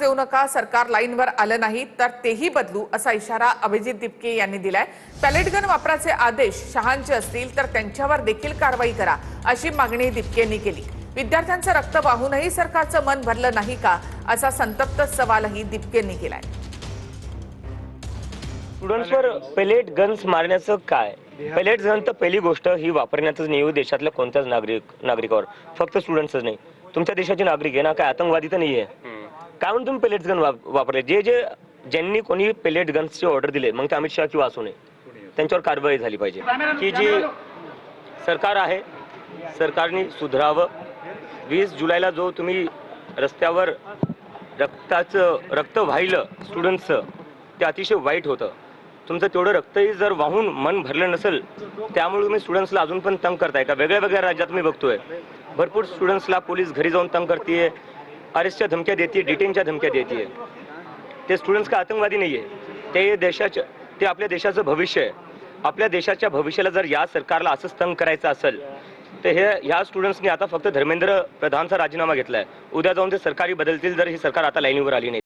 येऊ नका, सरकार लाईनवर आलं नाही तर तेही बदलू असा इशारा अभिजित दिपके यांनी दिलाय। पॅलेट गन वापराचे आदेश शहांचे असतील तर त्यांच्यावर देखील कारवाई करा अशी मागणी दिपकेंनी केली। विद्यार्थ्यांचं रक्त वाहूनही सरकारचं मन भरलं नाही का असा संतप्त सवालही दिपकेंनी केलाय। स्टुडंट्सवर पेलेट गन्स मारण्याचं काय? पेलेट गन तर पहिली गोष्ट ही वापरण्याचं नियम देशातल्या कोणत्याच नागरिकावर, फक्त स्टुडंट्सच नाही, तुमच्या देशाचे नागरिक आहे ना, काय आतंकवादी तर नाहीये। काय म्हणून तुम्ही पेलेट गन वापरले? ज्यांनी कोणी पेलेट गन्सची ऑर्डर दिले, मग ते अमित शाह किंवा असू नये, त्यांच्यावर कारवाई झाली पाहिजे। की जी सरकार आहे, सरकारने सुधारावं। 20 जुलैला जो तुम्ही रस्त्यावर रक्त वाहिलं स्टुडंट्सचं, ते अतिशय वाईट होतं। तुमचं तेवढं रक्तही जर वाहून मन भरलं नसेल, त्यामुळे तुम्ही स्टुडंट्सला अजून पण तंग करताय का? वेगळ्या राज्यात मी बघतोय भरपूर स्टुडंट्सला पोलीस घरी जाऊन तंग करते, अरेस्टच्या धमक्या देते, डिटेनच्या धमक्या देते। ते स्टुडंट्स का आतंकवादी नाहीये, ते आपल्या देशाचं भविष्य आहे। आपल्या देशाच्या भविष्याला जर या सरकारला असंच तंग करायचं असेल तर ह्या स्टुडंट्सनी आता फक्त धर्मेंद्र प्रधानचा राजीनामा घेतलाय, उद्या जाऊन ते सरकारी बदलतील जर ही सरकार आता लाईनीवर आली नाही।